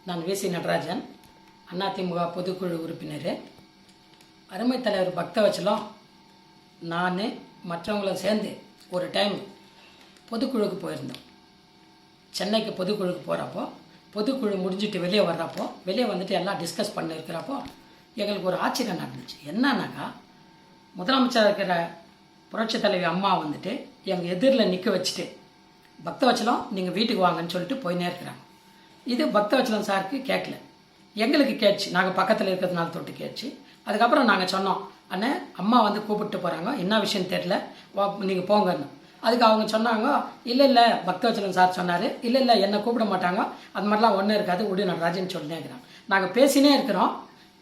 நான் வி.சி. நடராஜன், அதிமுக பொதுக்குழு உறுப்பினர். அருமை தலைவர் பக்தவச்சலம் நான் மற்றவங்களும் சேர்ந்து ஒரு டைம் பொதுக்குழுக்கு போயிருந்தோம். சென்னைக்கு பொதுக்குழுக்கு போகிறப்போ, பொதுக்குழு முடிஞ்சிட்டு வெளியே வர்றப்போ, வெளியே வந்துட்டு எல்லாம் டிஸ்கஸ் பண்ணியிருக்கிறப்போ எங்களுக்கு ஒரு ஆச்சரியம் நடந்துச்சு. என்னன்னாக்கா, முதலமைச்சர் இருக்கிற புரட்சித் தலைவி அம்மா வந்துட்டு எங்கள் எதிரில் நிற்க வச்சுட்டு, பக்தவச்சலம் நீங்கள் வீட்டுக்கு வாங்கன்னு சொல்லிட்டு போயினே இருக்கிறாங்க. இது பக்தவச்சலம் சாருக்கு கேட்கல, எங்களுக்கு கேட்ச்சு. நாங்கள் பக்கத்தில் இருக்கிறதுனால தொட்டு கேட்ச்சு. அதுக்கப்புறம் நாங்கள் சொன்னோம், அண்ணே அம்மா வந்து கூப்பிட்டு போகிறாங்க, என்ன விஷயம் தெரில, நீங்கள் போங்கன்னு. அதுக்கு அவங்க சொன்னாங்க, இல்லை பக்தவச்சலம் சார் சொன்னார், இல்லை என்னை கூப்பிட மாட்டாங்க, அது மாதிரிலாம் ஒன்றும் இருக்காது, உடைய நடராஜன் சொல்லினே இருக்கிறான். நாங்கள் பேசினே இருக்கிறோம்.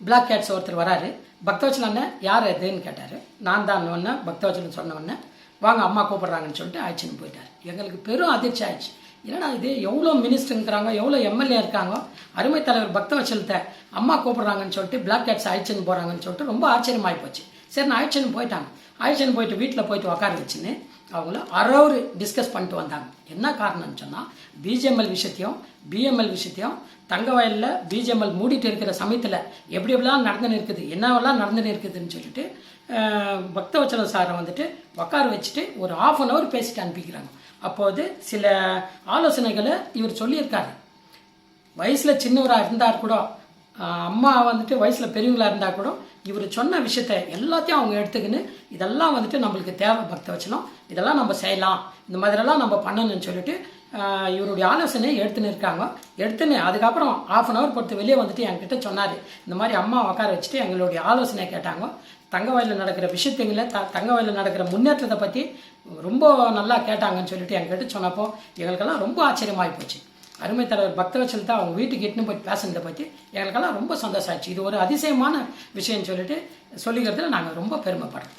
பிளாக் கேட்ஸ் ஒருத்தர் வராரு. பக்தவச்சலம் அண்ணன் யார் எதுன்னு கேட்டார். நான் தான் ஒன்று. பக்தவச்சலம் சொன்ன உடனே வாங்க அம்மா கூப்பிட்றாங்கன்னு சொல்லிட்டு ஆயிடுச்சுன்னு போயிட்டார். எங்களுக்கு பெரும் அதிர்ச்சி ஆயிடுச்சு. என்னடா இது, எவ்வளோ மினிஸ்டருங்கிறாங்க, எவ்வளோ எம்எல்ஏ இருக்காங்க, அருமை தலைவர் பக்தவச்சலத்தை அம்மா கூப்பிட்றாங்கன்னு சொல்லிட்டு பிளாக் கேட்ஸ் ஆயிடுச்சுன்னு போகிறாங்கன்னு சொல்லிட்டு ரொம்ப ஆச்சரியமாகி போச்சு. சரி, நான் ஆயிடுச்சுன்னு போயிட்டாங்க. ஆயிடுச்சுன்னு போயிட்டு வீட்டில் போயிட்டு உட்கார வச்சுன்னு அவங்கள அறவுரு டிஸ்கஸ் பண்ணிட்டு வந்தாங்க. என்ன காரணம்னு சொன்னால், பிஜிஎம்எல் விஷயத்தையும் பிஎம்எல் விஷயத்தையும் தங்கவயலில் பிஜிஎம்எல் மூடிட்டு இருக்கிற சமயத்தில் எப்படி எப்படிலாம் நடந்துன்னு இருக்குது, என்னவெல்லாம் நடந்துன்னு இருக்குதுன்னு சொல்லிட்டு பக்தவச்சலம் சாரை வந்துட்டு உட்கார வச்சுட்டு ஒரு 1/2 hour பேசிட்டு அனுப்பிக்கிறாங்க. அப்போது சில ஆலோசனைகளை இவர் சொல்லியிருக்காரு. வயசில் சின்னவராக இருந்தார் கூட, அம்மா வந்துட்டு வயசில் பெரியவங்களாக இருந்தால் கூட, இவர் சொன்ன விஷயத்த எல்லாத்தையும் அவங்க எடுத்துக்கின்னு இதெல்லாம் வந்துட்டு நம்மளுக்கு தேவை பக்தவச்சலம், இதெல்லாம் நம்ம செய்யலாம், இந்த மாதிரிலாம் நம்ம பண்ணணும்னு சொல்லிட்டு இவருடைய ஆலோசனையை எடுத்துன்னு இருக்காங்க. எடுத்துன்னு அதுக்கப்புறம் 1/2 hour பொறுத்து வெளியே வந்துட்டு என்கிட்ட சொன்னார், இந்த மாதிரி அம்மா உட்கார வச்சுட்டு எங்களுடைய ஆலோசனையை கேட்டாங்க. தங்கவயலில் நடக்கிற விஷயத்தைங்கள தங்கவயலில் நடக்கிற முன்னேற்றத்தை பற்றி ரொம்ப நல்லா கேட்டாங்கன்னு சொல்லிட்டு என்கிட்ட சொன்னப்போ எங்களுக்கெல்லாம் ரொம்ப ஆச்சரியமாகி போச்சு. அருமை தலைவர் பக்தவச்சலத்தை அவங்க வீட்டுக்கு எட்டுன்னு போய் பேசுனதை பற்றி எங்களுக்கெல்லாம் ரொம்ப சந்தோஷம் ஆச்சு. இது ஒரு அதிசயமான விஷயம்னு சொல்லிட்டு சொல்லிக்கிறதுல நாங்கள் ரொம்ப பெருமைப்படுறோம்.